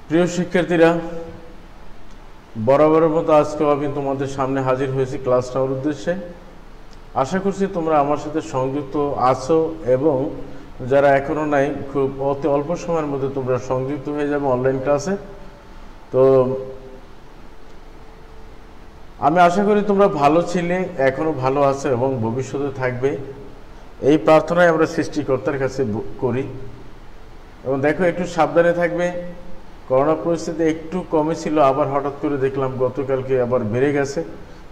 প্রিয় শিক্ষার্থীরা, বরাবরের মতো আজকেও আমি তোমাদের সামনে হাজির হয়েছি ক্লাস নেওয়ার উদ্দেশ্যে। আশা করছি তোমরা আমার সাথে সংযুক্ত আছো এবং যারা এখনও নাই খুব অতি অল্প সময়ের মধ্যে তোমরা সংযুক্ত হয়ে যাবে অনলাইন ক্লাসে। তো আমি আশা করি তোমরা ভালো ছিলে, এখনও ভালো আছো এবং ভবিষ্যতে থাকবে, এই প্রার্থনাই আমরা সৃষ্টিকর্তার কাছে করি। এবং দেখো, একটু সাবধানে থাকবে। করোনা পরিস্থিতি একটু কমে ছিল, আবার হঠাৎ করে দেখলাম গতকালকে আবার বেড়ে গেছে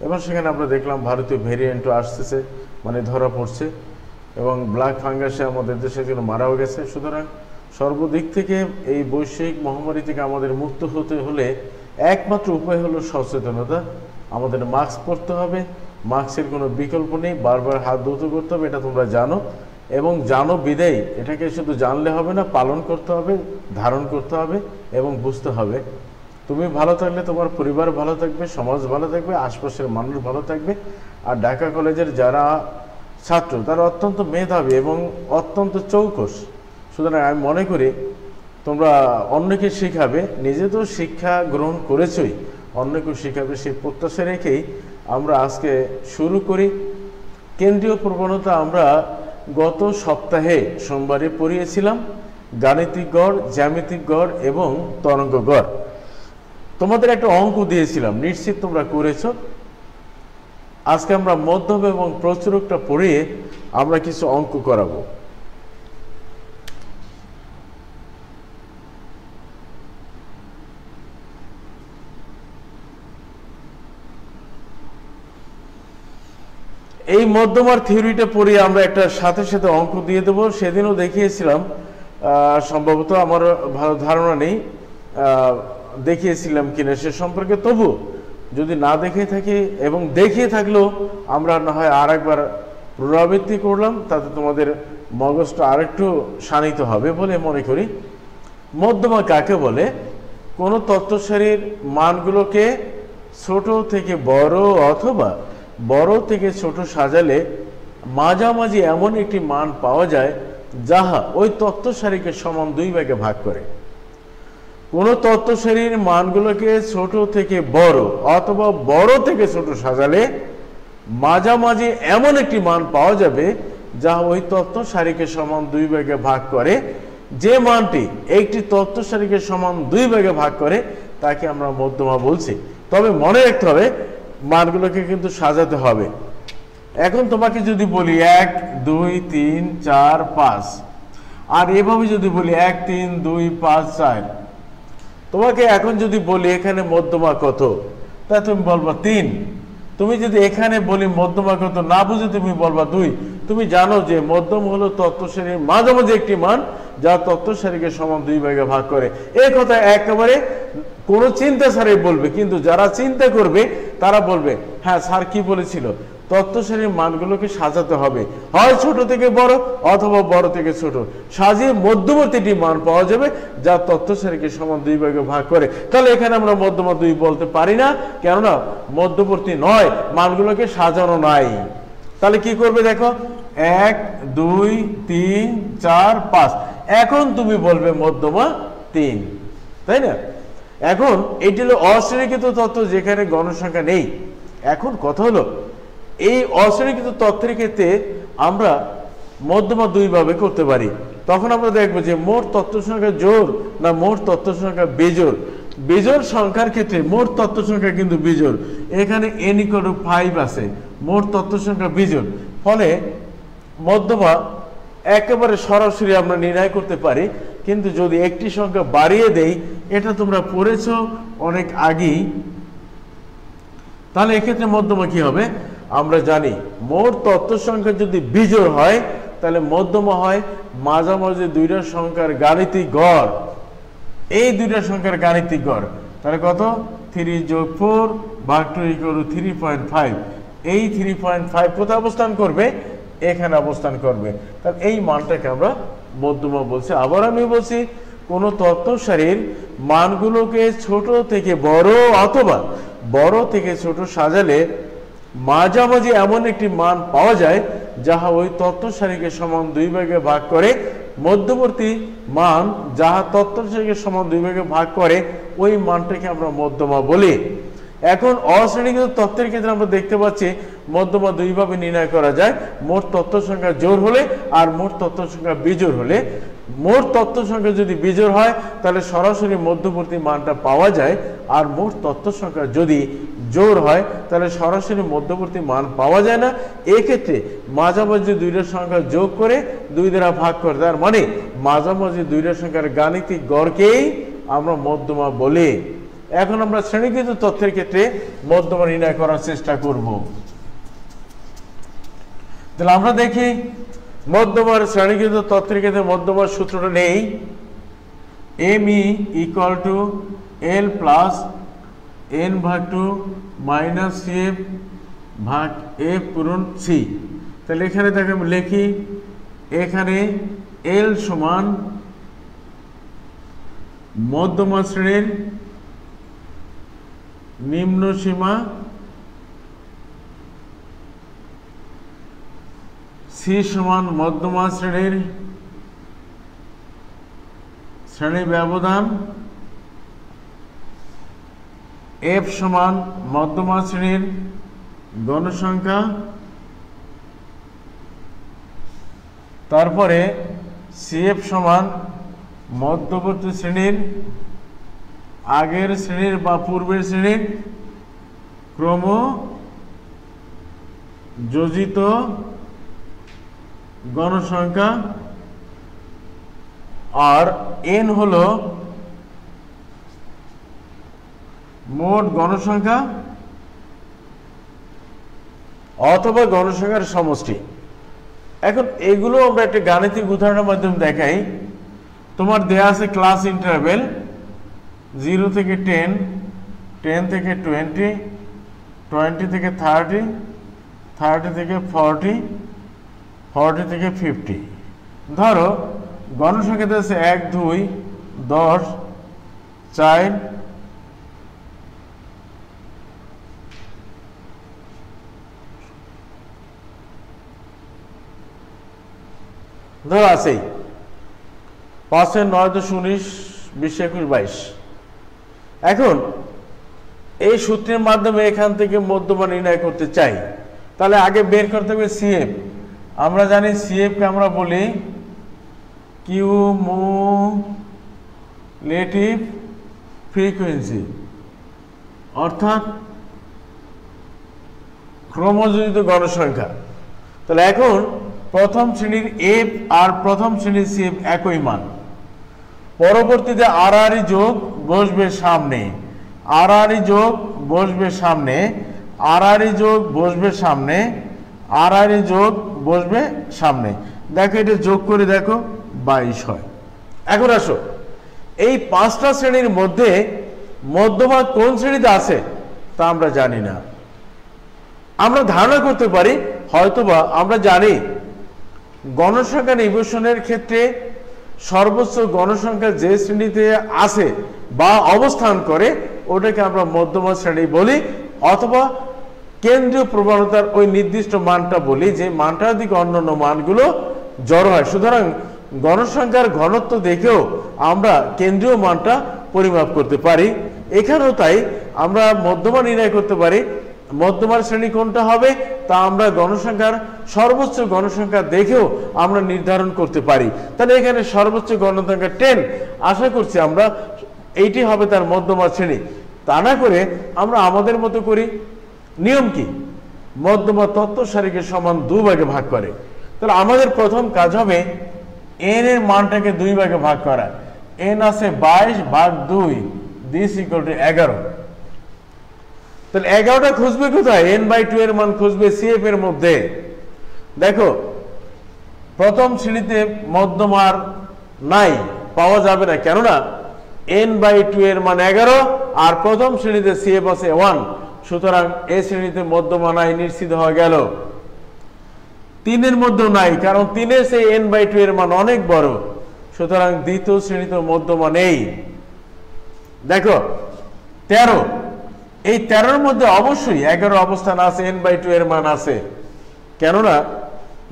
এবং সেখানে আমরা দেখলাম ভারতীয় ভেরিয়েন্টও আসতেছে, মানে ধরা পড়ছে এবং ব্ল্যাক ফাঙ্গাসে আমাদের দেশে যেন মারাও গেছে। সুতরাং সর্বদিক থেকে এই বৈশ্বিক মহামারী থেকে আমাদের মুক্ত হতে হলে একমাত্র উপায় হলো সচেতনতা। আমাদের মাস্ক পরতে হবে, মাস্কের কোনো বিকল্প নেই, বারবার হাত ধুতে করতে হবে, এটা তোমরা জানো এবং জানো বিদায় এটাকে শুধু জানলে হবে না, পালন করতে হবে, ধারণ করতে হবে এবং বুঝতে হবে। তুমি ভালো থাকলে তোমার পরিবার ভালো থাকবে, সমাজ ভালো থাকবে, আশপাশের মানুষ ভালো থাকবে। আর ঢাকা কলেজের যারা ছাত্র তারা অত্যন্ত মেধাবী এবং অত্যন্ত চৌকস। সুতরাং আমি মনে করি তোমরা অন্যকে শিখাবে, নিজে তো শিক্ষা গ্রহণ করেছই, অন্যকে শিখাবে, সেই প্রত্যাশা রেখেই আমরা আজকে শুরু করি। কেন্দ্রীয় প্রবণতা আমরা গত সপ্তাহে সোমবারে পড়িয়েছিলাম গাণিতিক গড়, জ্যামিতিক গড় এবং তরঙ্গ গড়। তোমাদের একটা অঙ্ক দিয়েছিলাম, নিশ্চিত তোমরা করেছো। আজকে আমরা মধ্যম এবং প্রচুরকটা পড়িয়ে আমরা কিছু অঙ্ক করাবো। এই মধ্যমার থিওরিটা পড়িয়ে আমরা একটা সাথে সাথে অঙ্ক দিয়ে দেবো। সেদিনও দেখিয়েছিলাম, সম্ভবত আমার ভালো ধারণা নেই দেখিয়েছিলাম কিনা সে সম্পর্কে। তবু যদি না দেখে থাকি এবং দেখিয়ে থাকলেও আমরা না হয় আর একবার পুনরাবৃত্তি করলাম, তাতে তোমাদের মগজটা আরেকটু শানিত হবে বলে মনে করি। মধ্যমা কাকে বলে? কোনো তত্ত্বসারির মানগুলোকে ছোট থেকে বড় অথবা বড় থেকে ছোট সাজালে মাঝামাঝি এমন একটি মান পাওয়া যায় যাহা ওই তত্ত্ব সারিকে সমান দুই ভাগে ভাগ করে। কোন তত্ত্ব সারির মানগুলোকে ছোট থেকে বড় অথবা বড় থেকে ছোট সাজালে মাঝামাঝি এমন একটি মান পাওয়া যাবে যাহা ওই তত্ত্ব সারিকে সমান দুই ভাগে ভাগ করে। যে মানটি একটি তত্ত্ব সারিকে সমান দুই ভাগে ভাগ করে তাকে আমরা মধ্যমা বলছি। তবে মনে রাখতে হবে মানগুলোকে কিন্তু সাজাতে হবে। এখন তোমাকে যদি বলি 1 2 3 4 5, আর এভাবে যদি বলি 1 3 2 5 4, তোমাকে এখন যদি বলি এখানে মধ্যমা কত, তা তুমি বলবা 3। তুমি যদি এখানে বলি মধ্যমা কত না বুঝে তুমি বলবা 2। তুমি জানো যে মধ্যম হলো তত্ত্ব সারির মাঝামাঝি একটি মান যা তত্ত্ব সারিকে সমান দুই ভাগে ভাগ করে। এই কথা একেবারে কোনো চিন্তা ছাড়াই বলবে, কিন্তু যারা চিন্তা করবে তারা বলবে হ্যাঁ স্যার কি বলেছিল, তত্ত্ব সারির মানগুলোকে সাজাতে হবে, হয় ছোট থেকে বড় অথবা বড় থেকে ছোট, সাজিয়ে মধ্যবর্তীটি মান পাওয়া যাবে যা তত্ত্ব সারিকে সমান দুই ভাগে ভাগ করে। তাহলে এখানে আমরা মধ্যমা 2 বলতে পারি না, কেননা মধ্যবর্তী নয়, মানগুলোকে সাজানো নাই। তাহলে কি করবে দেখো, 1 2 3 4 5, এখন তুমি বলবে মধ্যমা 3, তাই না? এখন এটি হলো অশ্রেণীকৃত তত্ত্ব যেখানে গণসংখ্যা নেই। এখন কথা হলো এই অশ্রেণীকৃত তত্ত্বের ক্ষেত্রে আমরা মধ্যমা 2 ভাবে করতে পারি। তখন আমরা দেখবো যে মোট তত্ত্ব সংখ্যা জোড় না মোট তত্ত্ব সংখ্যা বেজোড়। বেজোড় সংখ্যার ক্ষেত্রে মোট তত্ত্ব সংখ্যা কিন্তু বিজোড়, এখানে n = 5 আছে, মোট তত্ত্ব সংখ্যা বিজোড়। ফলে মধ্যমা একেবারে সরাসরি আমরা নির্ণয় করতে পারি, কিন্তু যদি একটি সংখ্যা বাড়িয়ে দেই, এটা তোমরা পড়েছ অনেক আগেই, তাহলে এক্ষেত্রে মধ্যমা কি হবে? আমরা জানি মোট তত্ত্ব সংখ্যা যদি বিজোড় হয় তাহলে মধ্যমা হয় মাঝামাঝি দুইটা সংখ্যার গাণিতিক গড়। এই দুইটা সংখ্যার গাণিতিক গড় তাহলে কত? 3 + 4 / 2 = 3.5। এই 3.5 কোথায় অবস্থান করবে? এখানে অবস্থান করবে। তাহলে এই মানটাকে আমরা মধ্যমা বলছি। আবার আমি বলছি, কোন তত্ত্ব সারির মানগুলোকে ছোট থেকে বড় অথবা বড় থেকে ছোট সাজালে মাঝামাঝি এমন একটি মান পাওয়া যায় যাহা ওই তত্ত্ব সারিকে সমান দুই ভাগে ভাগ করে। মধ্যবর্তী মান যাহা তত্ত্ব শ্রেণীকে সমান দুই ভাগে ভাগ করে ওই মানটাকে আমরা মধ্যমা বলি। এখন অশ্রেণীকৃত তত্ত্বের ক্ষেত্রে আমরা দেখতে পাচ্ছি মধ্যমা দুইভাবে নির্ণয় করা যায়, মোট তত্ত্ব সংখ্যা জোড় হলে আর মোট তত্ত্ব সংখ্যা বিজোড় হলে। মোট তত্ত্ব সংখ্যা যদি বিজোড় হয় তাহলে সরাসরি মধ্যবর্তী মানটা পাওয়া যায়, আর মোট তত্ত্ব সংখ্যা যদি জোড় হয় তাহলে সরাসরি মধ্যবর্তী মান পাওয়া যায় না। এক্ষেত্রে মাঝামাঝি দুইটার সংখ্যা যোগ করে দুই দ্বারা ভাগ করে, তার মানে মাঝামাঝি দুইটার সংখ্যার গাণিতিক গড়কেই আমরা মধ্যমা বলি। এখন আমরা শ্রেণীকৃত তথ্যের ক্ষেত্রে মধ্যমা নির্ণয় করার চেষ্টা করব। তাহলে আমরা দেখি মধ্যমার শ্রেণীকৃত তথ্যের ক্ষেত্রে মধ্যমার সূত্রটা নেই, ME = L + N/2 - CF ভাগ F পূরণ C। তাহলে এখানে দেখে আমি লিখি, এখানে L সমান মধ্যমা শ্রেণীর নিম্ন সীমা, C সমান মধ্যমা শ্রেণীর শ্রেণী ব্যবধান, F সমান মধ্যমা শ্রেণীর গণসংখ্যা, তারপরে CF সমান মধ্যবর্তী শ্রেণীর আগের শ্রেণীর বা পূর্বের শ্রেণীর ক্রমযোজিত গণসংখ্যা, আর N হলো মোট গণসংখ্যা অথবা গণসংখ্যার সমষ্টি। এখন এগুলো আমরা একটা গাণিতিক উদাহরণের মাধ্যমে দেখাই। তোমার দেয়া আছে ক্লাস ইন্টারভেল 0 থেকে 10, 10 থেকে 20, 20 থেকে 30, 30 থেকে 40, 40 থেকে 50। ধরো গণসংখ্যাতে আছে 1, 2, 10, 4, ধরো আছেই 5, 9, 10, 19, 20, 21, 22। এখন এই সূত্রের মাধ্যমে এখান থেকে মধ্যমা নির্ণয় করতে চাই, তাহলে আগে বের করতে হবে CF। আমরা জানি CF কে আমরা বলি কিউমুলেটিভ ফ্রিকোয়েন্সি, অর্থাৎ ক্রমযোজিত গণসংখ্যা। তাহলে এখন প্রথম শ্রেণীর F আর প্রথম শ্রেণীর CF একই মান, পরবর্তীতে আড়াআড়ি যোগ বসবে সামনে, আড়াআড়ি যোগ বসবে সামনে, আড়াআড়ি যোগ বসবে সামনে, আড়াআড়ি যোগ বসবে সামনে। দেখো এটা যোগ করে দেখো 22 হয়। এখন আসো এই পাঁচটা শ্রেণীর মধ্যে মধ্যমা কোন শ্রেণীতে আছে তা আমরা জানি না। আমরা ধারণা করতে পারি হয়তোবা আমরা জানি গণসংখ্যা নির্বাচনের ক্ষেত্রে সর্বোচ্চ গণসংখ্যা যে শ্রেণীতে আছে বা অবস্থান করে ওটাকে আমরা মধ্যমা শ্রেণী বলি, অথবা কেন্দ্রীয় প্রবণতার ওই নির্দিষ্ট মানটা বলি যে মানটার দিকে অন্যান্য মানগুলো জড়ো হয়। সুতরাং গণসংখ্যার ঘনত্ব দেখেও আমরা কেন্দ্রীয় মানটা পরিমাপ করতে পারি। এখানেও তাই আমরা মধ্যমা নির্ণয় করতে পারি। মধ্যমার শ্রেণী কোনটা হবে তা আমরা গণসংখ্যার সর্বোচ্চ গণসংখ্যা দেখেও আমরা নির্ধারণ করতে পারি। তাহলে এখানে সর্বোচ্চ গণসংখ্যা 10, আশা করছি আমরা এইটি হবে তার মধ্যমা শ্রেণী। তা না করে আমরা আমাদের মতো করি। নিয়ম কি? মধ্যমা তত্ত্ব সারিকে সমান 2 ভাগে ভাগ করে। তাহলে আমাদের প্রথম কাজ হবে n এর মানটাকে 2 ভাগে ভাগ করা। n আছে 22 ভাগ 2, দিস ইকুয়াল টু 11। তাহলে 11টা খুঁজবে কোথায়? n/2 এর মান খুঁজবে CF এর মধ্যে। দেখো প্রথম শ্রেণীতে মধ্যমার নাই, পাওয়া যাবে না, কেননা n/2 এর মান 11 আর প্রথম শ্রেণীতে CF আছে 1। সুতরাং এই শ্রেণীতে মধ্যমা নাই, নিশ্চিত হয়ে গেল। 3 এর মধ্যেও নাই, কারণ 3 এর সেই n/2 এর মান অনেক বড়। সুতরাং দ্বিতীয় শ্রেণীতে মধ্যমা নেই। দেখো 13, এই 13 এর মধ্যে অবশ্যই 11 অবস্থান আছে, n/2 এর মান আছে, কেননা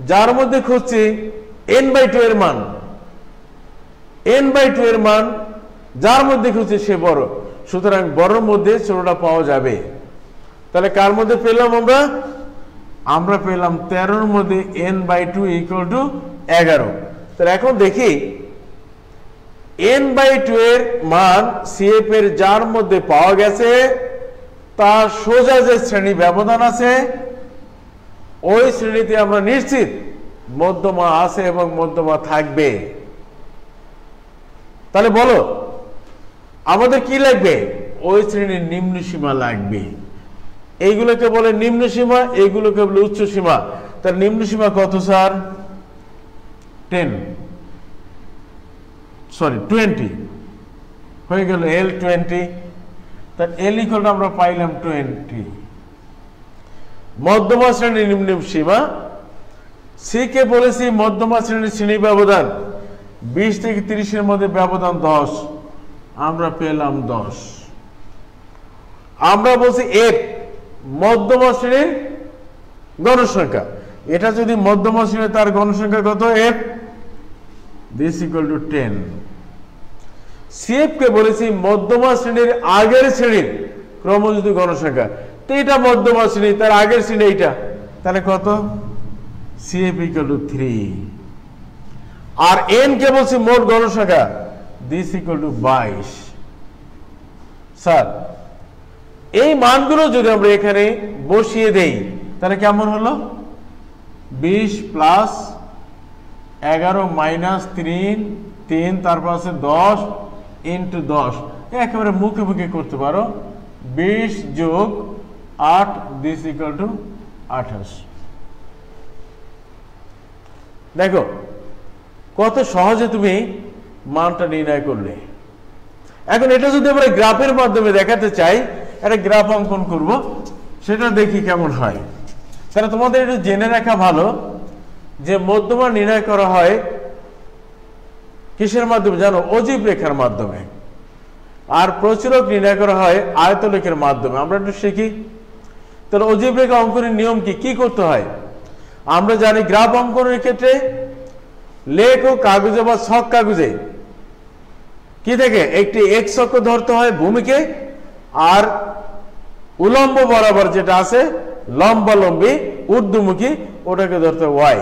যার মধ্যে খুঁজছি n/2 এর মান n/2 এর মান যার মধ্যে খুঁজছে সে বড়, সুতরাং বড়র মধ্যে ছোটটা পাওয়া যাবে। তাহলে কার মধ্যে পেলাম আমরা পেলাম 13 মধ্যে n/2 = 11। তাহলে এখন দেখি n/2 এর মান CF এর যার মধ্যে পাওয়া গেছে তার সোজা যে শ্রেণী ব্যবধান আছে ওই শ্রেণীতে আমরা নিশ্চিত মধ্যমা আছে এবং মধ্যমা থাকবে। তাহলে বলো আমাদের কি লাগবে? ওই শ্রেণীর নিম্ন সীমা লাগবে। এইগুলোকে বলে নিম্ন সীমা, এইগুলোকে বলে উচ্চ সীমা। তার নিম্ন সীমা কত স্যার? 20 হয়ে গেল L20। তার L = আমরা পাইলাম 20। মধ্যমা শ্রেণীর নিম্ন সীমা সি কে বলেছি মধ্যমা শ্রেণীর শ্রেণী ব্যবধান 20 থেকে 30 এর মধ্যে ব্যবধান 10, আমরা পেলাম 10। আমরা বলছি F মধ্যমা শ্রেণীর গণসংখ্যা, এটা যদি মধ্যমা শ্রেণী তার গণসংখ্যা কত? F this = 10। CF কে বলেছি মধ্যমা শ্রেণীর আগের শ্রেণীর ক্রমযুক্ত গণসংখ্যা, তো এটা মধ্যমা শ্রেণী তার আগের শ্রেণী এইটা, তাহলে কত? CF = 3। আর n কে বলছি মোট গণসংখ্যা, this = 22। স্যার এই মানগুলো যদি আমরা এখানে বসিয়ে দেই তাহলে কেমন হলো? 20 + 11 - 3 তারপর আছে 10 × 10, একেবারে মুখে মুখে করতে পারো। 20 + 8 this = 28। দেখো কত সহজে তুমি মানটা নির্ণয় করলে। এখন এটা যদি আমরা গ্রাফের মাধ্যমে দেখাতে চাই, একটা গ্রাফ অঙ্কন করব, সেটা দেখি কেমন হয়। তাহলে তোমাদের একটু জেনে রাখা ভালো যে মধ্যমা নির্ণয় করা হয় কিসের মাধ্যমে জানো? অজীব রেখার মাধ্যমে। আর প্রচুরক নির্ণয় করা হয় আয়তলেখের মাধ্যমে। আমরা একটু শিখি। তাহলে অজীব রেখা অঙ্কনের নিয়ম কি করতে হয়? আমরা জানি গ্রাফ অঙ্কনের ক্ষেত্রে লেখ ও কাগজে বা ছক কাগজে কি থেকে একটি এক্স অক্ষ ধরতে হয় ভূমিকে, আর উলম্ব বরাবর যেটা আছে লম্বালম্বী ঊর্ধ্বমুখী ওটাকে ধরতে হয় ওয়াই।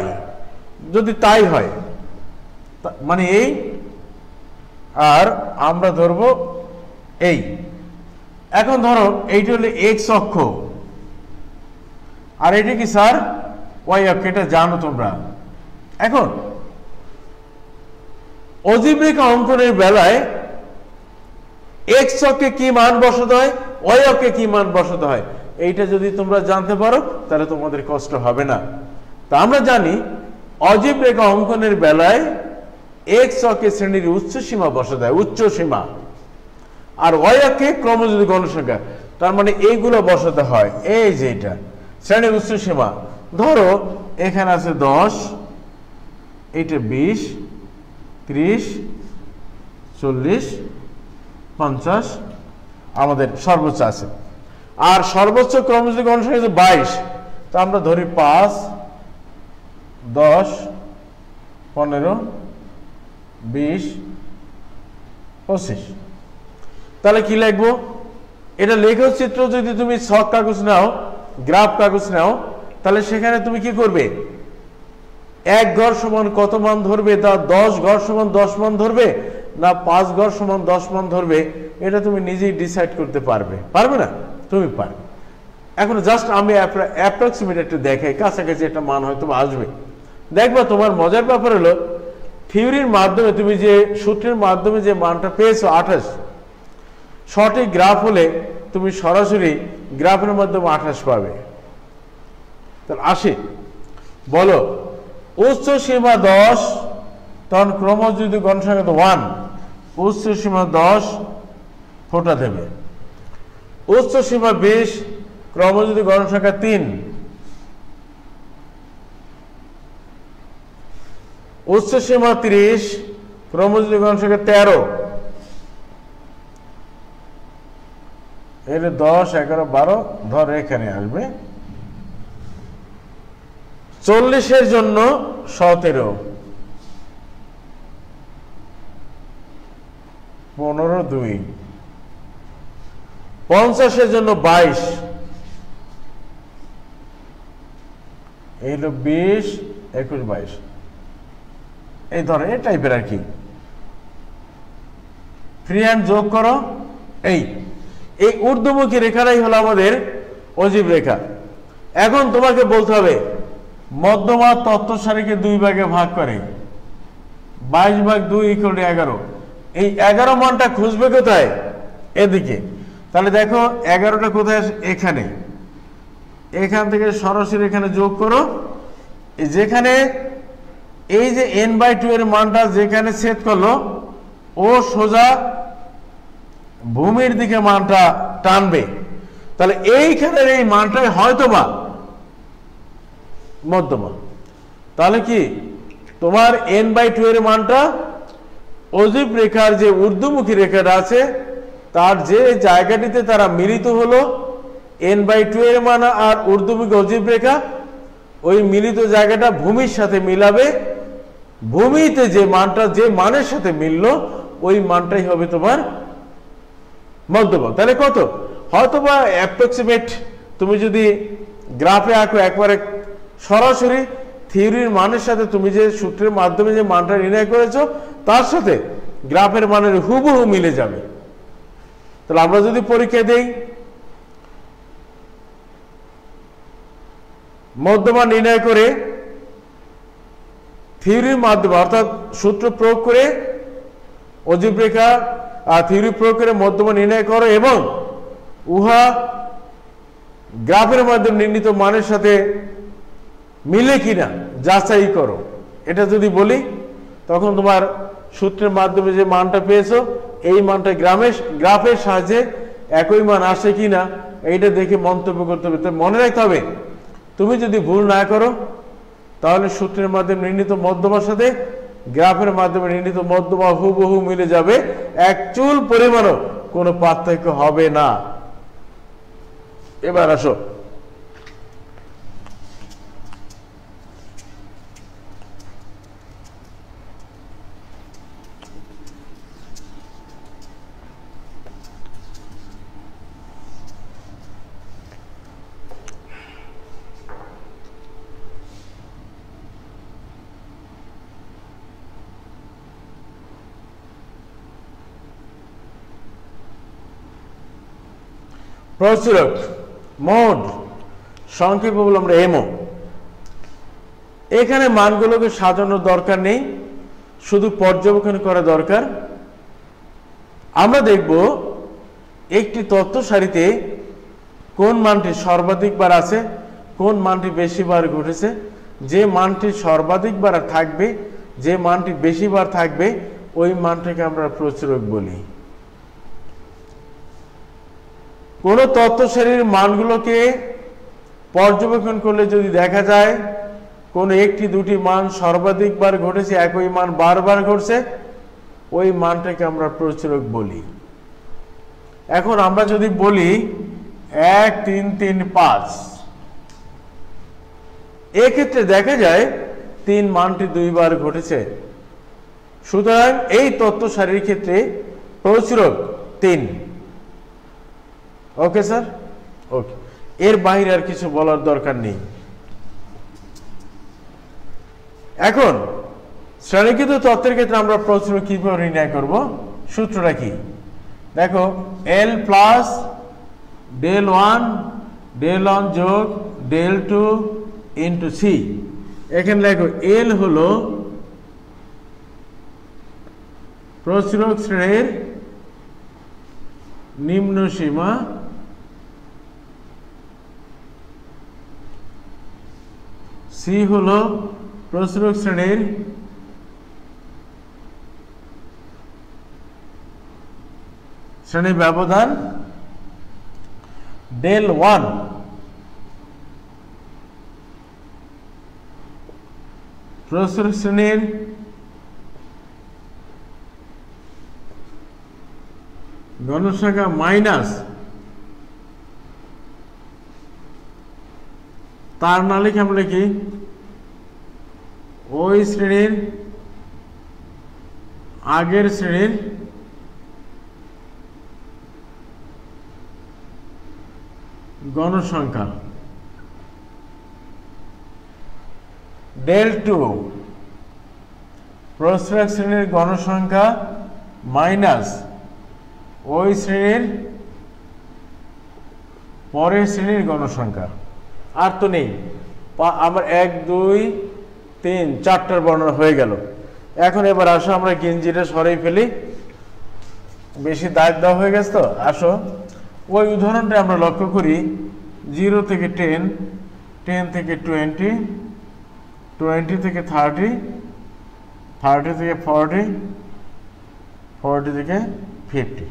যদি তাই হয় মানে এই, আর আমরা ধরবো এই। এখন ধরো এইটা হলো এক্স অক্ষ আর এটা কি স্যার? ওয়াই অক্ষ। এটা জানো তোমরা। এখন অজীব রেখা অঙ্কনের বেলায় এক্স অক্ষে কি মান বসাতে হয়, ওয়াই অক্ষে কি মান বসাতে হয়, এইটা যদি তোমরা জানতে পারো তাহলে তোমাদের কষ্ট হবে না। তা আমরা জানি অজীব রেখা অঙ্কনের বেলায় এক্স অক্ষে শ্রেণীর উচ্চ সীমা বসাতে হয়, উচ্চ সীমা, আর ওয়াই অক্ষে ক্রমযুক্ত গণসংখ্যা। তার মানে এইগুলো বসাতে হয়। এই যে এটা শ্রেণীর উচ্চ সীমা, ধরো এখানে আছে 10, এইটা 20, 30, 40, 50 আমাদের সর্বোচ্চ আছে। আর সর্বোচ্চ ক্রমযুক্ত গণসংখ্যা 22, তো আমরা ধরি 5, 10, 15, 20, 25। তাহলে কি লিখবো? এটা লেখচিত্র যদি তুমি ছক কাগজ নাও, গ্রাফ কাগজ নাও, তাহলে সেখানে তুমি কি করবে? 1 ঘর সমান কত মান ধরবে? তা 10 ঘর সমান 10 মান ধরবে না 5 ঘর সমান 10 মান ধরবে, এটা তুমি নিজেই ডিসাইড করতে পারবে। পারবে না? তুমি পারবে। এখন জাস্ট আমি অ্যাপ্রক্সিমেট একটু দেখাই, কাছাকাছি একটা মান হয়তো আসবে। দেখবা তোমার মজার ব্যাপার হলো থিওরির মাধ্যমে তুমি যে সূত্রের মাধ্যমে যে মানটা পেয়েছো 28, সঠিক গ্রাফ হলে তুমি সরাসরি গ্রাফের মাধ্যমে 28 পাবে। তাহলে আসি, বলো উচ্চ সীমা 10, তখন ক্রমযুক্ত গণসংখ্যা তো 1, উচ্চ সীমা 10 ফোঁটা দেবে। উচ্চ সীমা 20, ক্রমযুক্ত গণসংখ্যা 3, উচ্চ সীমা 30, ক্রমযুক্ত গণসংখ্যা 13, এর 10, 11, 12 ধর এখানে আসবে। 40 এর জন্য 17, 15 2 50 জন্য 22 এই হলো 20 21 22 এই ধরনের টাইপের আর কি ফ্রি হ্যান্ড যোগ করো এই ঊর্ধ্বমুখী রেখাটাই হলো আমাদের অজীব রেখা এখন তোমাকে বলতে হবে মধ্যমা তত্ত্ব সারিকে 2 ভাগে ভাগ করে 22 ভাগ 2 = 11 এই 11 মানটা খুঁজবে কোথায় এদিকে তাহলে দেখো 11টা কোথায় এখানে এখান থেকে সরাসরি এখানে যোগ করো যেখানে এই যে n/2 এর মানটা যেখানে ছেদ করলো ও সোজা ভূমির দিকে মানটা টানবে তাহলে এইখানের এই মানটাই হয়তোবা মধ্যমা তাহলে কি তোমার n/2 এর মানটা অজীব রেখার যে ঊর্ধ্বমুখী রেখাটা আছে তার যে জায়গাটিতে তারা মিলিত হলো n/2 এর মান আর ঊর্ধ্বমুখী অজীব রেখা ওই মিলিত জায়গাটা ভূমির সাথে মিলাবে ভূমিতে যে মানটা যে মানের সাথে মিললো ওই মানটাই হবে তোমার মধ্যমা তাহলে কত হয়তোবা অ্যাপ্রক্সিমেট তুমি যদি গ্রাফে আঁকো একবারে সরাসরি থিওরির মানের সাথে তুমি যে সূত্রের মাধ্যমে যে মানটা নির্ণয় করেছো তার সাথে গ্রাফের মানের হুবহু মিলে যাবে তাহলে আমরা যদি পরীক্ষা দেই মধ্যমা নির্ণয় করে থিওরির মাধ্যমে অর্থাৎ সূত্র প্রয়োগ করে অজীব রেখা আর থিওরি প্রয়োগ করে মধ্যমা নির্ণয় করো এবং উহা গ্রাফের মাধ্যমে নির্ণীত মানের সাথে মিলে কিনা যাচাই করো এটা যদি বলি তখন তোমার সূত্রের মাধ্যমে যে মানটা পেয়েছো এই মানটা গ্রাফের সাহায্যে একই মান আসে কিনা এইটা দেখে মন্তব্য করতে হবে মনে রাখতে হবে তুমি যদি ভুল না করো তাহলে সূত্রের মাধ্যমে নির্ণীত মধ্যমার সাথে গ্রাফের মাধ্যমে নির্ণীত মধ্যমা হুবহু মিলে যাবে এক চুল পরিমাণও কোনো পার্থক্য হবে না এবার আসো প্রচুরক মোড সংক্ষেপে বললাম আমরা এমও এখানে মানগুলোকে সাজানোর দরকার নেই শুধু পর্যবেক্ষণ করা দরকার আমরা দেখব একটি তথ্য সারিতে কোন মানটি সর্বাধিক বার আছে কোন মানটি বেশি বার ঘটেছে যে মানটি সর্বাধিক বার থাকবে যে মানটি বেশি বার থাকবে ওই মানটাকে আমরা প্রচুরক বলি কোন তথ্য সারির মানগুলোকে পর্যবেক্ষণ করলে যদি দেখা যায় কোন একটি দুটি মান সর্বাধিক বার ঘটেছে একই মান বারবার ঘটছে ওই মানটাকে আমরা প্রচুরক বলি এখন আমরা যদি বলি 1 3 3 5 এক্ষেত্রে দেখা যায় 3 মানটি 2 বার ঘটেছে সুতরাং এই তথ্য সারির ক্ষেত্রে প্রচুরক 3 ওকে স্যার ওকে এর বাইরে আর কিছু বলার দরকার নেই এখন শ্রেণীকৃত তথ্যের ক্ষেত্রে আমরা প্রচুরক কিভাবে নির্ণয় করব সূত্রটা কি দেখো L প্লাস del 1 যোগ del 2 ইনটু C এখানে দেখো L হলো প্রচুরক শ্রেণীর নিম্ন সীমা C হলো প্রচুরক শ্রেণীর শ্রেণী ব্যবধান del 1 প্রচুরক শ্রেণীর গণসংখ্যা মাইনাস তার না লিখে আমরা লিখি ওই শ্রেণীর আগের শ্রেণীর গণসংখ্যা ডেল টু প্রস্রক শ্রেণীর গণসংখ্যা মাইনাস ওই শ্রেণীর পরের শ্রেণীর গণসংখ্যা। আর তো নেই, আমার 1 2 3 4টার বর্ণনা হয়ে গেল। এখন এবার আসো আমরা গেঞ্জিটা সরাই ফেলি, বেশি দাগ দেওয়া হয়ে গেছে তো। আসো ওই উদাহরণটা আমরা লক্ষ্য করি, 0 থেকে 10, 10 থেকে 20, 20 থেকে 30, 30 থেকে 40, 40 থেকে 50।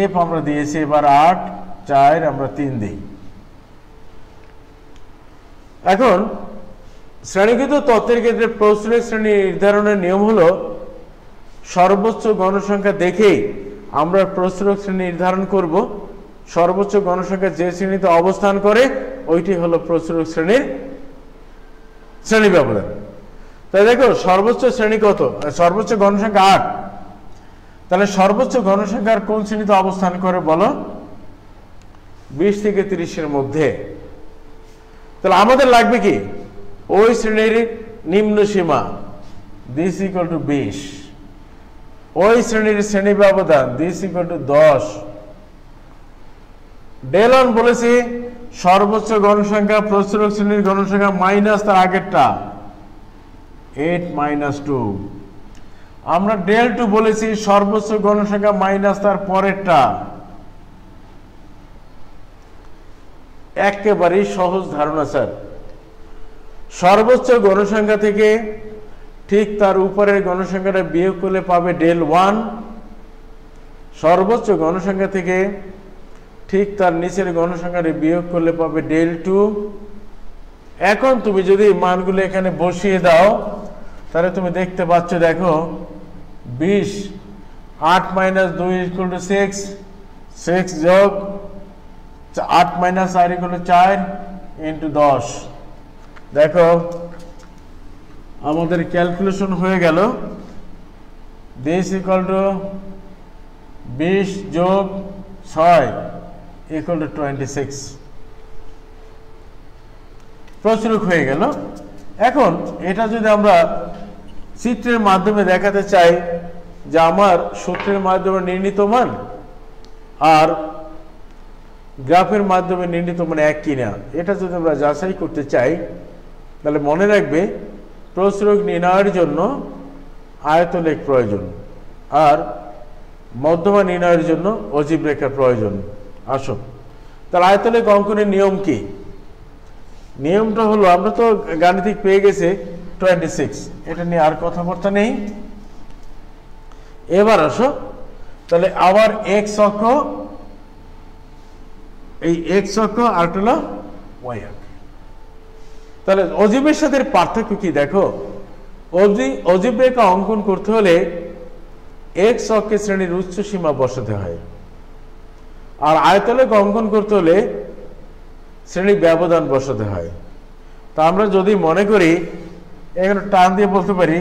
এফ আমরা দিয়েছি এবার 8, 4 আমরা 3 দিই। এখন শ্রেণীকৃত তত্ত্বের ক্ষেত্রে প্রস্রক শ্রেণী নির্ধারণের নিয়ম হলো সর্বোচ্চ গণসংখ্যা দেখেই আমরা প্রস্রক শ্রেণী নির্ধারণ করব। সর্বোচ্চ গণসংখ্যা যে শ্রেণীতে অবস্থান করে ওইটি হলো প্রস্রক শ্রেণীর শ্রেণী ব্যবধান। তাই দেখো সর্বোচ্চ শ্রেণী কত, সর্বোচ্চ গণসংখ্যা 8, তাহলে সর্বোচ্চ গণসংখ্যার কোন শ্রেণীতে অবস্থান করে বলো? 20 থেকে 30-এর মধ্যে। তাহলে আমাদের লাগবে কি ওই শ্রেণীর নিম্ন সীমা দিস ইকুয়াল টু 20, ওই শ্রেণীর শ্রেণী ব্যবধান দিস ইকুয়াল টু 10। ডেল ওয়ান বলেছি সর্বোচ্চ গণসংখ্যা প্রস্রক শ্রেণীর গণসংখ্যা মাইনাস তার আগেরটা 8 - 2। আমরা ডেল টু বলেছি সর্বোচ্চ গণসংখ্যা মাইনাস তার পরেরটা। একেবারেই সহজ ধারণা স্যার। সর্বোচ্চ গণসংখ্যা থেকে ঠিক তার উপরের গণসংখ্যাটা বিয়োগ করলে পাবে ডেল ওয়ান। সর্বোচ্চ গণসংখ্যা থেকে ঠিক তার নিচের গণসংখ্যাটা বিয়োগ করলে পাবে ডেল টু। এখন তুমি যদি মানগুলো এখানে বসিয়ে দাও তাহলে তুমি দেখতে পাচ্ছ, দেখো 20, 8 - 2 = 6, 6 যোগ 8 - 4 = 4 × 10। দেখো আমাদের ক্যালকুলেশন হয়ে গেল, দিস ইকুয়াল টু 20 যোগ 6 = 26। প্রচুরক হয়ে গেল। এখন এটা যদি আমরা চিত্রের মাধ্যমে দেখাতে চাই যে আমার সূত্রের মাধ্যমে নির্ণীত মান আর গ্রাফের মাধ্যমে নির্ণীত মান এক কিনা, এটা যদি আমরা যাচাই করতে চাই তাহলে মনে রাখবে প্রচুরক নির্ণয়ের জন্য আয়তলেখ প্রয়োজন আর মধ্যমা নির্ণয়ের জন্য অজীব রেখার প্রয়োজন। আসো তাহলে আয়তলেখ অঙ্কনের নিয়ম কি? নিয়মটা হলো, আমরা তো গাণিতিক পেয়ে গেছে 26, এটা নিয়ে আর কথাবার্তা নেই। এবার আসো তাহলে আবার এক্স অক্ষ, এই এক্স অক্ষ আর হলো ওয়াই অক্ষ। তাহলে অজীবের সাথে পার্থক্য কি দেখো, অজীব রেখা অঙ্কন করতে হলে এক্স অক্ষে শ্রেণীর উচ্চ সীমা বসাতে হয়, আর আয়তলেখ অঙ্কন করতে হলে শ্রেণী ব্যবধান বসাতে হয়। তা আমরা যদি মনে করি এখানে টান দিয়ে বলতে পারি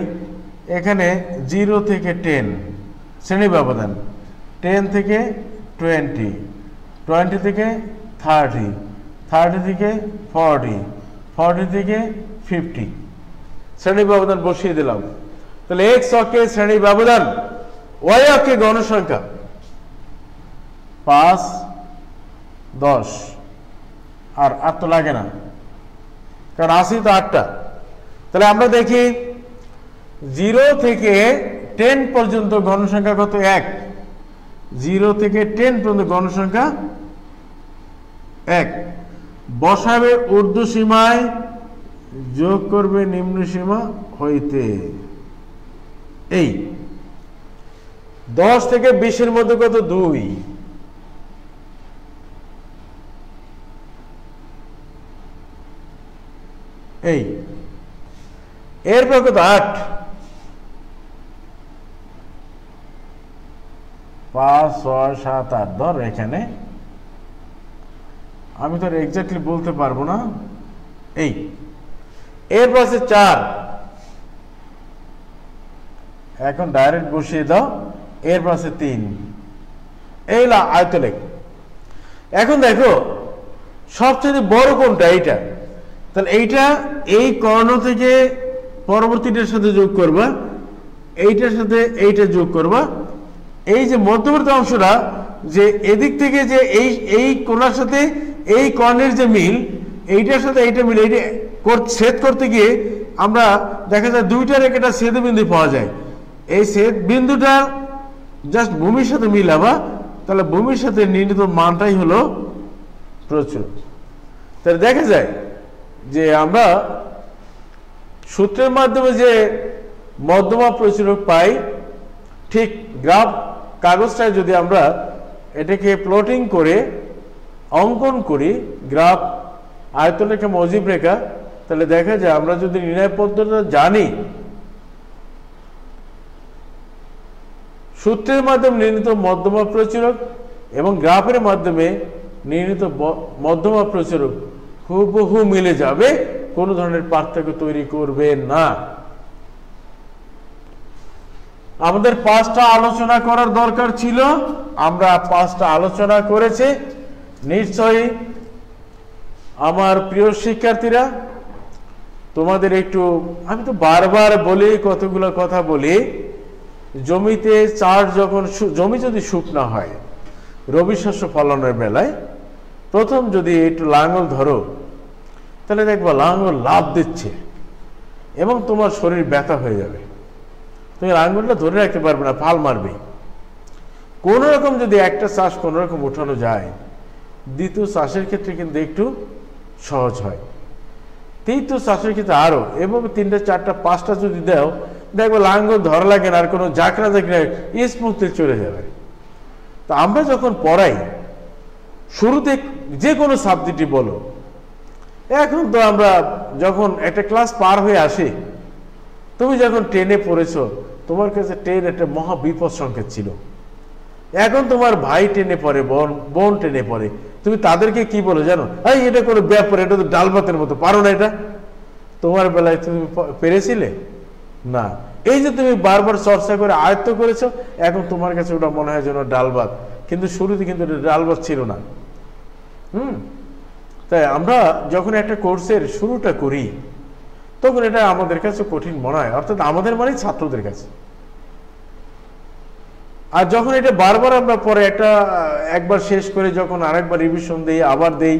এখানে 0 থেকে 10 শ্রেণী ব্যবধান, 10 থেকে 20, 20 থেকে 30, 30 থেকে 40, 40 থেকে 50 শ্রেণী ব্যবধান বসিয়ে দিলাম। তাহলে এক্স অক্ষে শ্রেণী ব্যবধান, ওয়াই অক্ষে গণসংখ্যা 5, 10, আর তো লাগে না কারণ আসি তো 8টা। তাহলে আমরা দেখি 0 থেকে 10 পর্যন্ত গণসংখ্যা কত? 1। 0 থেকে 10 পর্যন্ত গণসংখ্যা 1। বসাবে ঊর্ধ্ব সীমায়, যোগ করবে নিম্ন সীমা হইতে। এই 10 থেকে 20-এর মধ্যে কত? 2। এই এরপর কত? 8। 5, 6, 7, 8 ধর এখানে, আমি তো এক্স্যাক্টলি বলতে পারবো না। এই এর পাশে 4, এখন ডাইরেক্ট বসিয়ে দাও। এর পাশে 3, এই আয়তলেখ। এখন দেখো সবচেয়ে বড় কোনটা? এইটা। তাহলে এইটা এই কর্ণ থেকে পরবর্তীটার সাথে যোগ করবা, এইটার সাথে এইটা যোগ করবা। এই যে মধ্যবর্তী অংশটা, যে এদিক থেকে যে এই কোণার সাথে এই কর্ণের যে মিল, এইটার সাথে এইটা মিল, এইটা ছেদ করতে গিয়ে আমরা দেখা যায় দুইটার একটা ছেদ বিন্দু পাওয়া যায়। এই ছেদ বিন্দুটা জাস্ট ভূমির সাথে মিলাবা, তাহলে ভূমির সাথে নির্ণীত মানটাই হলো প্রচুরক। তাহলে দেখা যায় যে আমরা সূত্রের মাধ্যমে যে মধ্যমা প্রচুরক পাই, ঠিক গ্রাফ কাগজটায় যদি আমরা এটাকে প্লটিং করে অঙ্কন করি, গ্রাফ, আয়তরেখা, মজিব রেখা, তাহলে দেখা যায় আমরা যদি নির্ণয় পদ্ধতিটা জানি, সূত্রের মাধ্যমে নির্ণীত মধ্যমা প্রচুরক এবং গ্রাফের মাধ্যমে নির্ণীত মধ্যমা প্রচুরক হুবহু মিলে যাবে, কোনো ধরনের পার্থক্য তৈরি করবে না। আমাদের 5টা আলোচনা করার দরকার ছিল, আমরা 5টা আলোচনা করেছি। নিশ্চয়ই আমার প্রিয় শিক্ষার্থীরা, তোমাদের একটু, আমি তো বারবার বলি, কতগুলো কথা বলি, জমিতে চাষ যখন, জমি যদি শুকনা হয় রবি শস্য ফলনের বেলায়, প্রথম যদি একটু লাঙল ধরো, তাহলে দেখবা লাঙল লাভ দিচ্ছে এবং তোমার শরীর ব্যথা হয়ে যাবে, তুমি লাঙলটা ধরে রাখতে পারবে না, ফাল মারবে। কোন রকম যদি একটা চাষ কোন রকম উঠানো যায়, দ্বিতীয় চাষের ক্ষেত্রে কিন্তু একটু সহজ হয়, তৃতীয় চাষের ক্ষেত্রে আরো, এবং 3টা 4টা 5টা যদি দাও, দেখবো লাঙ্গল ধরা লাগে না, আর কোনো জাকড়া জাকড়া স্মুথলি চলে যাবে। তো আমরা যখন পড়াই, শুরুতে যে কোনো সাবজেক্টই বলো, এখন তো আমরা যখন একটা ক্লাস পার হয়ে আসি, তুমি যখন 10-এ পড়েছো, তোমার কাছে 10 একটা মহা বিপদ সংকেত ছিল। এখন তোমার ভাই 10-এ পড়ে, বোন 10-এ পড়ে, তুমি তাদেরকে কি বলো জানো? এই এটা কোনো ব্যাপার, এটা তো ডাল ভাতের মতো, পারো না এটা। তোমার বেলায় তুমি পেরেছিলে না, এই যে তুমি বারবার চর্চা করে আয়ত্ত করেছো, এখন তোমার কাছে ওটা মনে হয় যেন ডাল ভাত, কিন্তু শুরুতে কিন্তু ডাল ভাত ছিল না। তাই আমরা যখন একটা কোর্সের শুরুটা করি, তখন এটা আমাদের কাছে কঠিন মনে হয়, অর্থাৎ আমাদের মানে ছাত্রদের কাছে। আর যখন এটা বারবার আমরা পরে একবার শেষ করে যখন আরেকবার রিভিশন দেই, আবার দেই,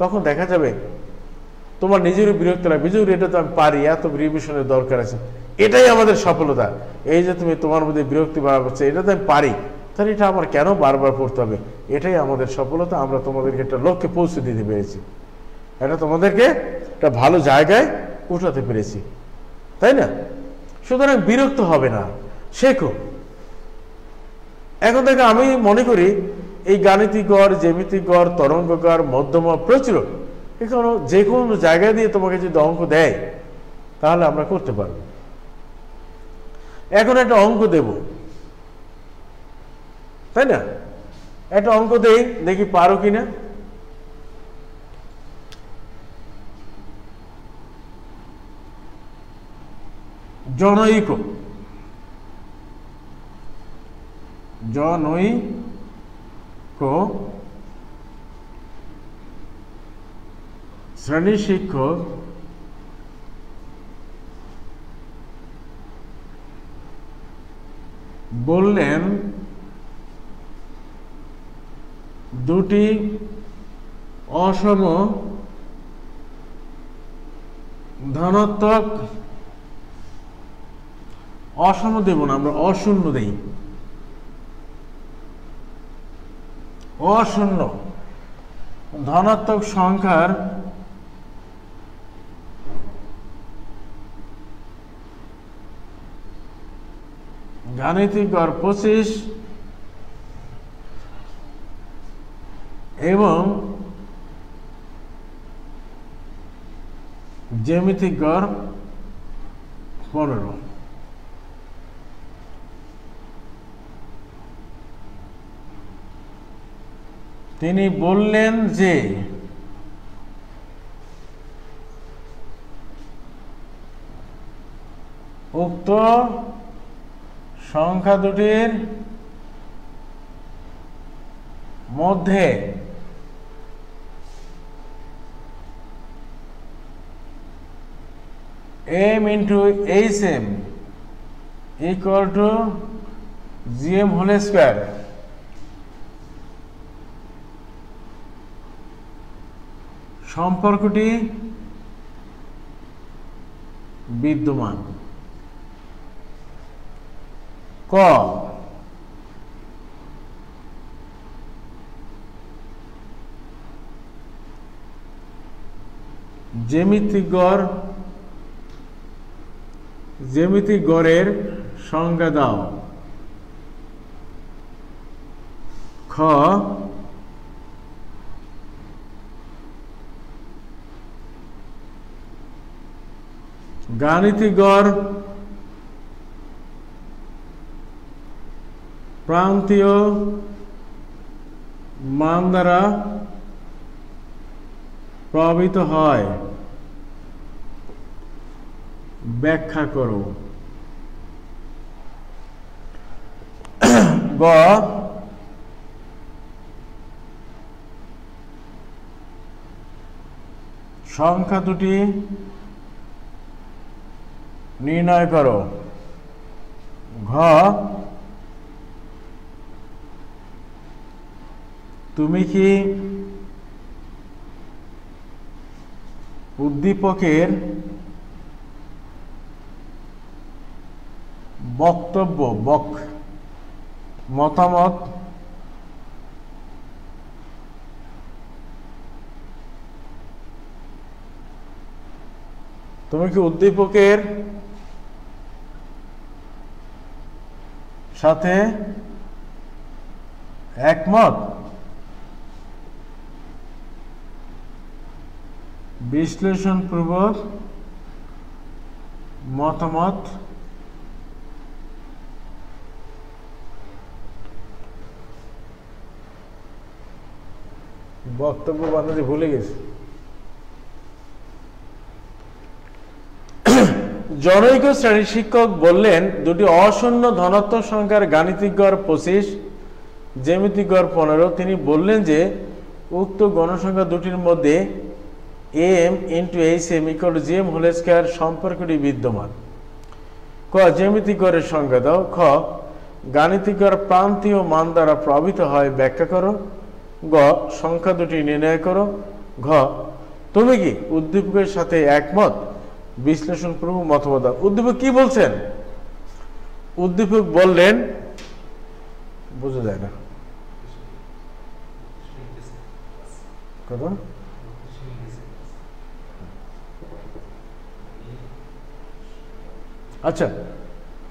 তখন দেখা যাবে তোমার নিজেরও বিরক্ত লাগবে, এটা তো আমি পারি, এত রিভিশনের দরকার আছে। এটাই আমাদের সফলতা, এই যে তুমি তোমার মধ্যে বিরক্তি বাড়াচ্ছে, এটা তো আমি পারি, তাহলে এটা আমার কেন বারবার পড়তে হবে? এটাই আমাদের সফলতা, আমরা তোমাদেরকে একটা লক্ষ্যে পৌঁছে দিতে পেরেছি, এটা তোমাদেরকে একটা ভালো জায়গায় উঠাতে পেরেছি, তাই না? সুতরাং বিরক্ত হবে না, শেখো। এখন থেকে আমি মনে করি এই গাণিতিক গড়, জ্যামিতিক গড়, তরঙ্গ গড়, মধ্যমা প্রচুরক, এখানে যে কোনো জায়গায় দিয়ে তোমাকে যদি অঙ্ক দেয়, তাহলে আমরা করতে পারবো। এখন একটা অঙ্ক দেব, তাই না? একটা অঙ্ক দেই, দেখি পারো কিনা। জনৈক শ্রেণী শিক্ষক বললেন, দুটি অসম ধনাত্মক, অসম দেব না, আমরা অশূন্য দেই, অশূন্য ধনাত্মক সংখ্যার গাণিতিক গড় 25 এবং জ্যামিতিক গড় 15। তিনি বললেন যে উক্ত সংখ্যা দুটির মধ্যে M into H M equal to GM whole square. সম্পর্কটি বিদ্যমান। ক জ্যামিতিক গড়ের সংজ্ঞা দাও। খ গাণিতিক গড় প্রান্তীয় মান দ্বারা প্রভাবিত হয়, ব্যাখ্যা করো। গ সংখ্যা দুটি নির্ণয় করো। ঘ তুমি কি উদ্দীপকের বক্তব্য মতামত তুমি কি উদ্দীপকের সাথে একমত? বিশ্লেষণপূর্বক মতামত বক্তব্য বানাতে ভুলে গেছি। জনৈক শ্রেণীর শিক্ষক বললেন, দুটি অশূন্য ধনাত্মক সংখ্যার গাণিতিক গড় 25, জ্যামিতিক গড় 15। তিনি বললেন যে উক্ত গণসংখ্যা দুটির মধ্যে M into H M equal to GM whole square সম্পর্কটি বিদ্যমান। ক জ্যামিতিক গড়ের সংজ্ঞা দাও। খ গাণিতিক গড় প্রান্তীয় মান দ্বারা প্রভাবিত হয়, ব্যাখ্যা করো। গ সংখ্যা দুটি নির্ণয় করো। ঘ তুমি কি উদ্দীপকের সাথে একমত? বিশ্লেষণপূর্বক মতামত দাও। উদ্দীপক কি বলছেন? উদ্দীপক বললেন, বোঝা যায় না কথা। আচ্ছা,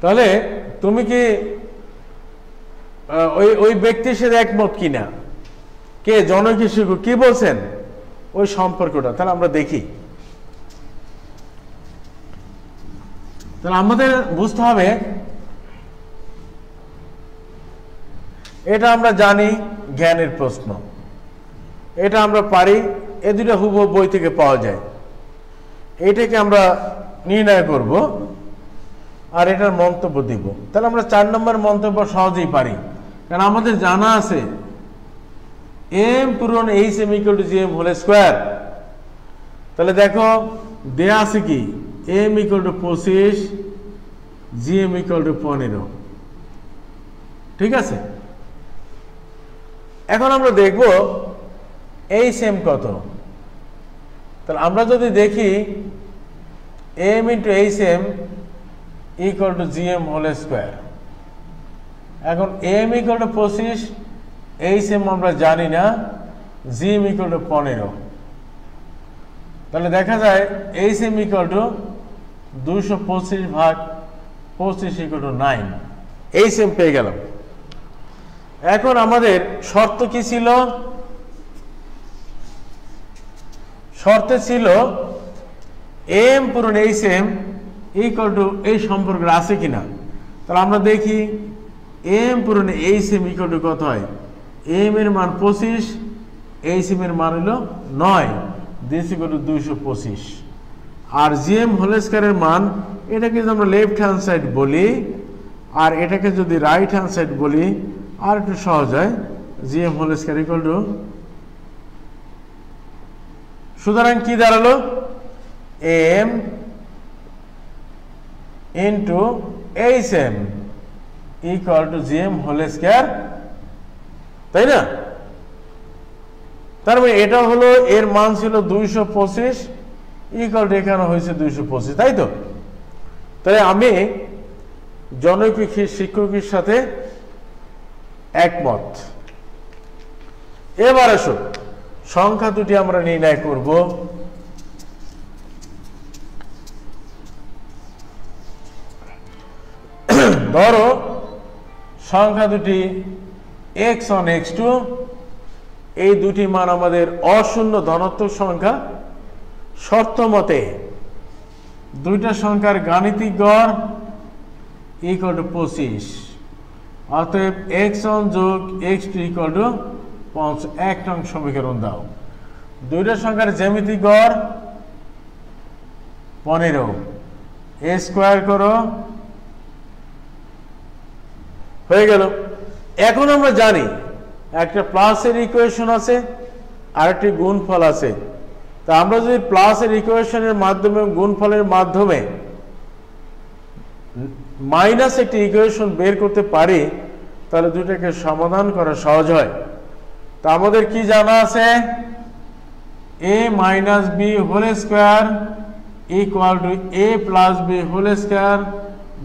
তাহলে তুমি কি ওই ব্যক্তির সাথে একমত কিনা? কে? জনৈক শিক্ষক কি বলছেন? ওই সম্পর্কটা তাহলে আমরা দেখি। তাহলে আমাদের বুঝতে হবে, এটা আমরা জানি জ্ঞানের প্রশ্ন, এটা আমরা পারি, এ দুটো হুবহু বই থেকে পাওয়া যায়। এইটাকে আমরা নির্ণয় করব আর এটার মন্তব্য দিব। তাহলে আমরা 4 নম্বর মন্তব্য সহজেই পারি, কারণ আমাদের জানা আছে এম পূরণ H M equal to GM whole square. তাহলে দেখো দেয়া আছে কি, M equal to 25, GM equal to 15। ঠিক আছে, এখন আমরা দেখব এইচ এম কত। তাহলে আমরা যদি দেখি M into H M equal to GM whole square. এখন M equal to 25, H M আমরা জানি না, জিএম ইকুয়াল টু 15। তাহলে দেখা যায় এইচ এম ইকুয়াল টু 225 ভাগ 25 ইকুয়াল টু 9। এইচ এম পেয়ে গেলাম। এখন আমাদের শর্ত কি ছিল? শর্তে ছিল এম পূরণ এইচ এম ইকুয়াল টু এই সম্পর্ক আছে কিনা। তাহলে আমরা দেখি এম পূরণ এইচ এম ইকুয়াল টু কত হয়। এম এর মান 25, এইচ এম এর মান হলো 9, দিস ইকুয়াল টু 225। আর জিএম হোল স্কয়ারের মান, এটাকে যদি আমরা লেফট হ্যান্ড সাইড বলি আর এটাকে যদি রাইট হ্যান্ড সাইড বলি আর একটু সহজ হয়, GM whole square equal to, সুতরাং কি দাঁড়ালো, M into H M equal to GM whole square, তাই না? তার মানে এটা হলো, এর মান ছিল 225 ইকুয়াল টু এখানে হয়েছে 225, তাই তো? তাহলে আমি জনৈক শিক্ষকের সাথে একমত। এবার আসো সংখ্যা দুটি আমরা নির্ণয় করব। ধরো সংখ্যা দুটি x1 x2, এই দুটি মান আমাদের অশূন্য ধনাত্মক সংখ্যা। শর্ত মতে দুইটা সংখ্যার গাণিতিক গড় ইকুয়াল টু 25, অতএব x1 যোগ x2 ইকুয়াল টু 5। 1 নং সমীকরণ দাও। দুইটা সংখ্যার জ্যামিতিক গড় 15, এ স্কয়ার করো, হয়ে গেল। এখন আমরা জানি একটা প্লাসের ইকুয়েশন আছে আর একটি গুণফল আছে। তা আমরা যদি প্লাসের ইকুয়েশনের মাধ্যমে গুণফলের মাধ্যমে মাইনাস একটি ইকুয়েশন বের করতে পারি, তাহলে দুটাকে সমাধান করা সহজ হয়। তা আমাদের কি জানা আছে? a minus B whole square equal to a plus B whole square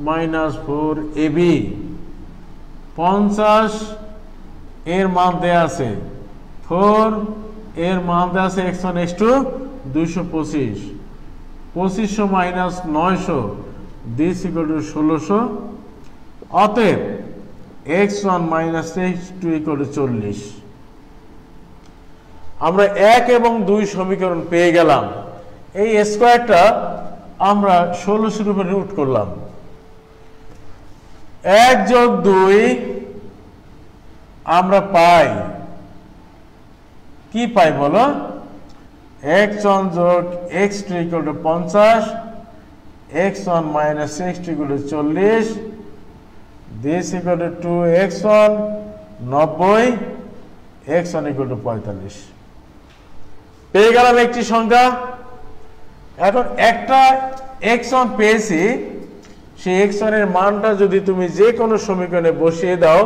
minus 4ab। 50 এর মান দেয়া আছে 4, এর মান দেয়া আছে x1 x2 225, 2500 minus 900 this equal two 1600। অতএব x1 minus x2 equal to 40। আমরা 1 এবং 2 সমীকরণ পেয়ে গেলাম। এই স্কয়ারটা আমরা 1600 উপরে রুট করলাম। 1 যোগ 2 আমরা পাই, কি পাই বলো? x1 যোগ x2 equal to 50, x1 minus x2 equal to 40, this equal two 2x1 90, x1 equal to 45। পেয়ে গেলাম একটি সংখ্যা। এখন একটা x1 পেয়েছি, সেই x1 এর মানটা যদি তুমি যে কোনো সমীকরণে বসিয়ে দাও,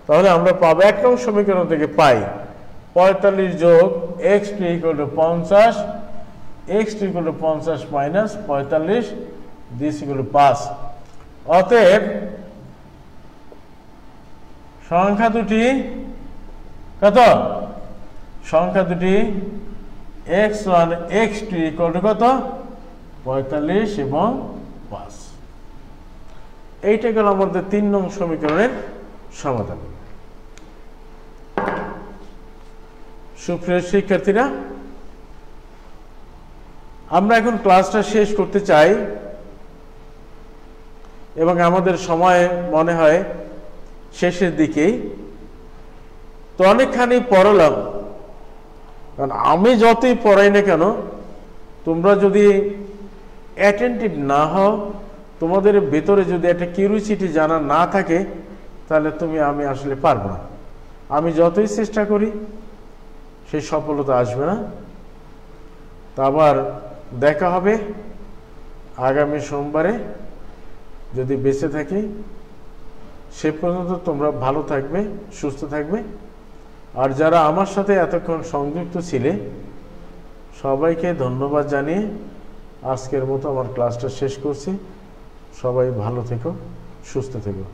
তাহলে আমরা পাবো 1 নং সমীকরণ থেকে পাই 45 যোগ x2 equal to 50, x2 equal to 50 minus 45 this equal two 5। অতএব সংখ্যা দুটি কত? সংখ্যা দুটি x1 x2 ইকুয়াল টু কত? 45 এবং 5। এইটা গেল আমাদের 3 নং সমীকরণের সমাধান। সুপ্রিয় শিক্ষার্থীরা, আমরা এখন ক্লাসটা শেষ করতে চাই এবং আমাদের সময় মনে হয় শেষের দিকেই। তো অনেকখানি পড়ালাম, কারণ আমি যতই পড়াই না কেন, তোমরা যদি অ্যাটেন্টিভ না হও, তোমাদের ভেতরে যদি একটা কিউরিওসিটি জানা না থাকে, তাহলে আমি আসলে পারবো না। আমি যতই চেষ্টা করি সেই সফলতা আসবে না। তা আবার দেখা হবে আগামী সোমবারে, যদি বেঁচে থাকি। সে পর্যন্ত তোমরা ভালো থাকবে, সুস্থ থাকবে। আর যারা আমার সাথে এতক্ষণ সংযুক্ত ছিলে, সবাইকে ধন্যবাদ জানিয়ে আজকের মতো আমার ক্লাসটা শেষ করছি। সবাই ভালো থেকো, সুস্থ থেকো।